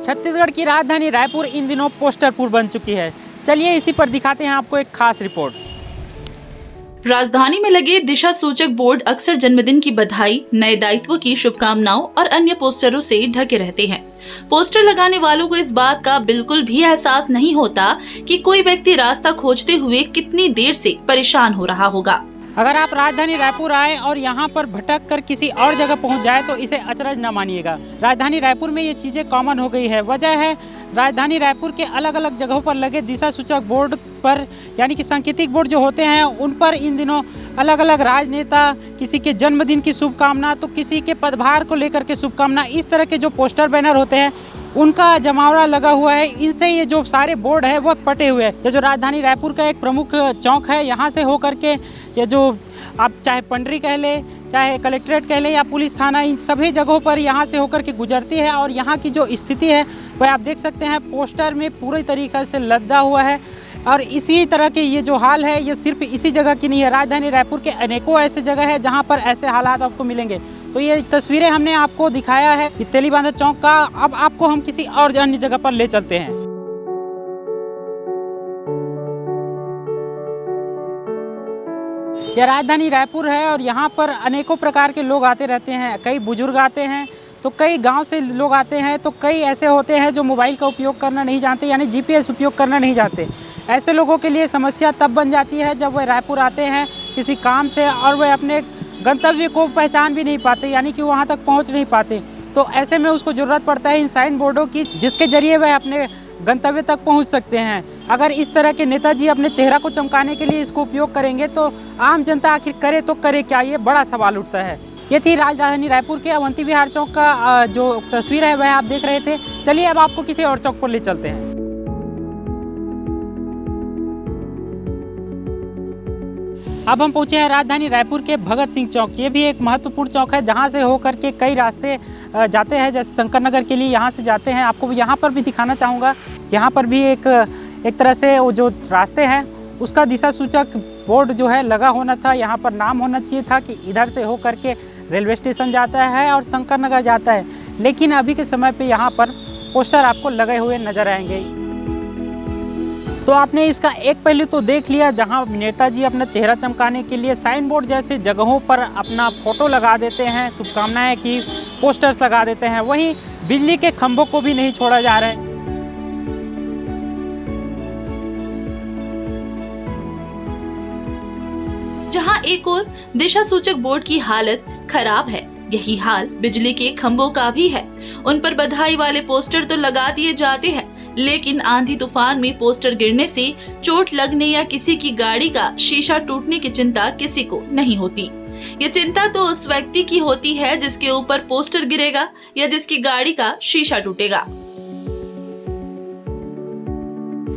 छत्तीसगढ़ की राजधानी रायपुर इन दिनों पोस्टरपुर बन चुकी है। चलिए इसी पर दिखाते हैं आपको एक खास रिपोर्ट। राजधानी में लगे दिशा सूचक बोर्ड अक्सर जन्मदिन की बधाई, नए दायित्व की शुभकामनाओं और अन्य पोस्टरों से ढके रहते हैं। पोस्टर लगाने वालों को इस बात का बिल्कुल भी एहसास नहीं होता कि कोई व्यक्ति रास्ता खोजते हुए कितनी देर से परेशान हो रहा होगा। अगर आप राजधानी रायपुर आए और यहाँ पर भटक कर किसी और जगह पहुँच जाए तो इसे अचरज न मानिएगा। राजधानी रायपुर में ये चीज़ें कॉमन हो गई है। वजह है राजधानी रायपुर के अलग अलग जगहों पर लगे दिशा सूचक बोर्ड पर, यानी कि सांकेतिक बोर्ड जो होते हैं उन पर इन दिनों अलग अलग राजनेता, किसी के जन्मदिन की शुभकामना तो किसी के पदभार को लेकर के शुभकामना, इस तरह के जो पोस्टर बैनर होते हैं उनका जमावड़ा लगा हुआ है। इनसे ये जो सारे बोर्ड है वो पटे हुए हैं। ये जो राजधानी रायपुर का एक प्रमुख चौक है, यहाँ से होकर के ये जो आप चाहे पंडरी कह ले, चाहे कलेक्ट्रेट कह ले या पुलिस थाना, इन सभी जगहों पर यहाँ से होकर के गुजरती है। और यहाँ की जो स्थिति है वह आप देख सकते हैं पोस्टर में पूरी तरीक़े से लदा हुआ है। और इसी तरह के ये जो हाल है ये सिर्फ इसी जगह की नहीं है, राजधानी रायपुर के अनेकों ऐसे जगह है जहाँ पर ऐसे हालात आपको मिलेंगे। तो ये तस्वीरें हमने आपको दिखाया है तेलीबांधा चौक का। अब आपको हम किसी और अन्य जगह पर ले चलते हैं। यह राजधानी रायपुर है और यहाँ पर अनेकों प्रकार के लोग आते रहते हैं। कई बुजुर्ग आते हैं तो कई गांव से लोग आते हैं, तो कई ऐसे होते हैं जो मोबाइल का उपयोग करना नहीं जानते, यानी जीपीएस उपयोग करना नहीं जानते। ऐसे लोगों के लिए समस्या तब बन जाती है जब वह रायपुर आते हैं किसी काम से और वह अपने गंतव्य को पहचान भी नहीं पाते, यानी कि वहाँ तक पहुँच नहीं पाते। तो ऐसे में उसको ज़रूरत पड़ता है इन साइन बोर्डों की, जिसके जरिए वह अपने गंतव्य तक पहुंच सकते हैं। अगर इस तरह के नेताजी अपने चेहरा को चमकाने के लिए इसको उपयोग करेंगे तो आम जनता आखिर करे तो करे क्या, ये बड़ा सवाल उठता है। ये थी राजधानी रायपुर के अवंती विहार चौक का जो तस्वीर है वह आप देख रहे थे। चलिए अब आपको किसी और चौक पर ले चलते हैं। अब हम पहुंचे हैं राजधानी रायपुर के भगत सिंह चौक। ये भी एक महत्वपूर्ण चौक है जहां से होकर के कई रास्ते जाते हैं, जैसे शंकर नगर के लिए यहाँ से जाते हैं। आपको यहाँ पर भी दिखाना चाहूँगा। यहाँ पर भी एक तरह से वो जो रास्ते हैं उसका दिशा सूचक बोर्ड जो है लगा होना था। यहाँ पर नाम होना चाहिए था कि इधर से होकर के रेलवे स्टेशन जाता है और शंकर नगर जाता है, लेकिन अभी के समय पे यहाँ पर पोस्टर आपको लगे हुए नजर आएंगे। तो आपने इसका एक पहलू तो देख लिया जहां नेताजी अपना चेहरा चमकाने के लिए साइन बोर्ड जैसे जगहों पर अपना फोटो लगा देते हैं, शुभकामनाएं की पोस्टर्स लगा देते हैं। वहीं बिजली के खंभों को भी नहीं छोड़ा जा रहा है। जहां एक और दिशा सूचक बोर्ड की हालत खराब है, यही हाल बिजली के खंभों का भी है। उन पर बधाई वाले पोस्टर तो लगा दिए जाते हैं, लेकिन आंधी तूफान में पोस्टर गिरने से चोट लगने या किसी की गाड़ी का शीशा टूटने की चिंता किसी को नहीं होती। ये चिंता तो उस व्यक्ति की होती है जिसके ऊपर पोस्टर गिरेगा या जिसकी गाड़ी का शीशा टूटेगा।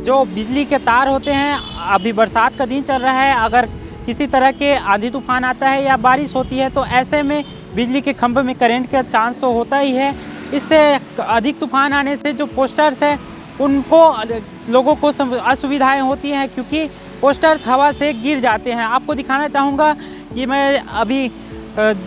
जो बिजली के तार होते हैं, अभी बरसात का दिन चल रहा है, अगर किसी तरह के आंधी तूफान आता है या बारिश होती है तो ऐसे में बिजली के खंभे में करंट का चांस तो होता ही है। इससे अधिक तूफान आने से जो पोस्टर्स है उनको लोगों को असुविधाएं होती हैं, क्योंकि पोस्टर्स हवा से गिर जाते हैं। आपको दिखाना चाहूँगा कि मैं अभी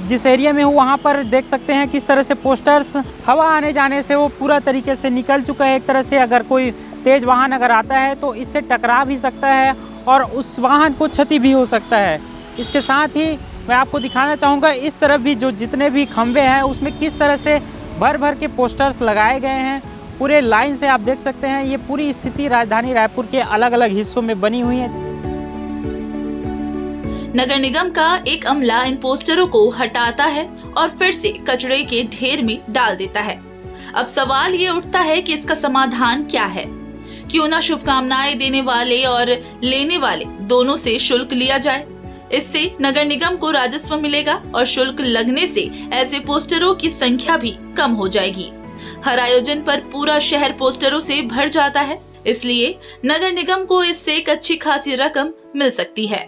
जिस एरिया में हूँ वहाँ पर देख सकते हैं किस तरह से पोस्टर्स हवा आने जाने से वो पूरा तरीके से निकल चुका है। एक तरह से अगर कोई तेज़ वाहन अगर आता है तो इससे टकरा भी सकता है और उस वाहन को क्षति भी हो सकता है। इसके साथ ही मैं आपको दिखाना चाहूँगा इस तरफ भी जो जितने भी खंभे हैं उसमें किस तरह से भर भर के पोस्टर्स लगाए गए हैं। पूरे लाइन से आप देख सकते हैं ये पूरी स्थिति राजधानी रायपुर के अलग अलग हिस्सों में बनी हुई है। नगर निगम का एक अमला इन पोस्टरों को हटाता है और फिर से कचरे के ढेर में डाल देता है। अब सवाल ये उठता है कि इसका समाधान क्या है? क्यों ना शुभकामनाएं देने वाले और लेने वाले दोनों से शुल्क लिया जाए। इससे नगर निगम को राजस्व मिलेगा और शुल्क लगने से ऐसे पोस्टरों की संख्या भी कम हो जाएगी। हर आयोजन पर पूरा शहर पोस्टरों से भर जाता है, इसलिए नगर निगम को इससे एक अच्छी खासी रकम मिल सकती है।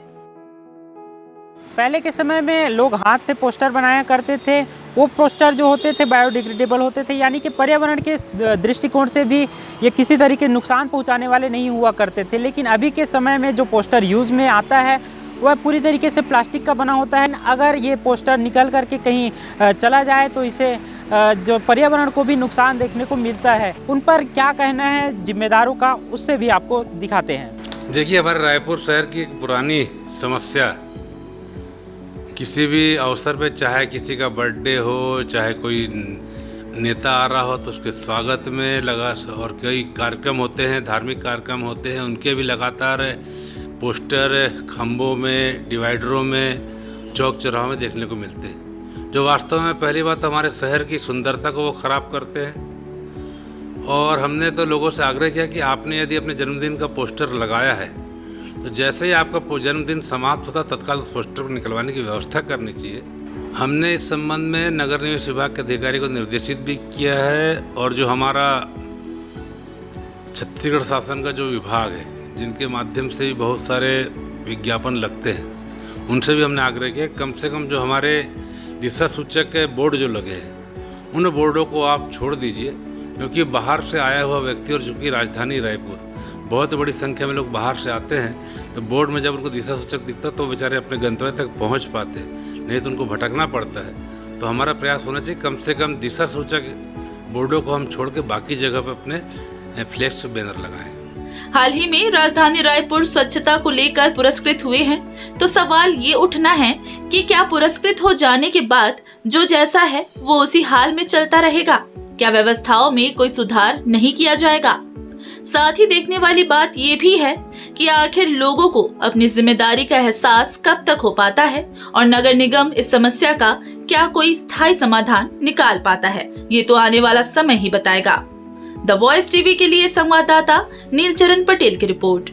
पहले के समय में लोग हाथ से पोस्टर बनाया करते थे। वो पोस्टर जो होते थे बायोडिग्रेडेबल होते थे, यानी कि पर्यावरण के दृष्टिकोण से भी ये किसी तरीके नुकसान पहुंचाने वाले नहीं हुआ करते थे। लेकिन अभी के समय में जो पोस्टर यूज़ में आता है वह पूरी तरीके से प्लास्टिक का बना होता है। अगर ये पोस्टर निकल करके कहीं चला जाए तो इसे जो पर्यावरण को भी नुकसान देखने को मिलता है, उन पर क्या कहना है जिम्मेदारों का, उससे भी आपको दिखाते हैं। देखिए, हमारे रायपुर शहर की एक पुरानी समस्या, किसी भी अवसर पे, चाहे किसी का बर्थडे हो, चाहे कोई नेता आ रहा हो तो उसके स्वागत में लगा, और कई कार्यक्रम होते हैं, धार्मिक कार्यक्रम होते हैं, उनके भी लगातार पोस्टर खंभों में, डिवाइडरों में, चौक चौराहों में देखने को मिलते हैं, जो वास्तव में पहली बात हमारे शहर की सुंदरता को वो ख़राब करते हैं। और हमने तो लोगों से आग्रह किया कि आपने यदि अपने जन्मदिन का पोस्टर लगाया है तो जैसे ही आपका जन्मदिन समाप्त होता तत्काल उस पोस्टर को निकलवाने की व्यवस्था करनी चाहिए। हमने इस संबंध में नगर निवेश विभाग के अधिकारी को निर्देशित भी किया है, और जो हमारा छत्तीसगढ़ शासन का जो विभाग है, जिनके माध्यम से भी बहुत सारे विज्ञापन लगते हैं, उनसे भी हमने आग्रह किया कम से कम जो हमारे दिशा सूचक के बोर्ड जो लगे हैं उन बोर्डों को आप छोड़ दीजिए, क्योंकि बाहर से आया हुआ व्यक्ति, और चूँकि राजधानी रायपुर बहुत बड़ी संख्या में लोग बाहर से आते हैं, तो बोर्ड में जब उनको दिशा सूचक दिखता तो बेचारे अपने गंतव्य तक पहुंच पाते, नहीं तो उनको भटकना पड़ता है। तो हमारा प्रयास होना चाहिए कम से कम दिशा सूचक बोर्डों को हम छोड़ के बाकी जगह पर अपने फ्लैक्स बैनर लगाएं। हाल ही में राजधानी रायपुर स्वच्छता को लेकर पुरस्कृत हुए हैं, तो सवाल ये उठना है कि क्या पुरस्कृत हो जाने के बाद जो जैसा है वो उसी हाल में चलता रहेगा? क्या व्यवस्थाओं में कोई सुधार नहीं किया जाएगा? साथ ही देखने वाली बात ये भी है कि आखिर लोगों को अपनी जिम्मेदारी का एहसास कब तक हो पाता है, और नगर निगम इस समस्या का क्या कोई स्थायी समाधान निकाल पाता है, ये तो आने वाला समय ही बताएगा। द वॉइस टीवी के लिए संवाददाता नीलचरण पटेल की रिपोर्ट।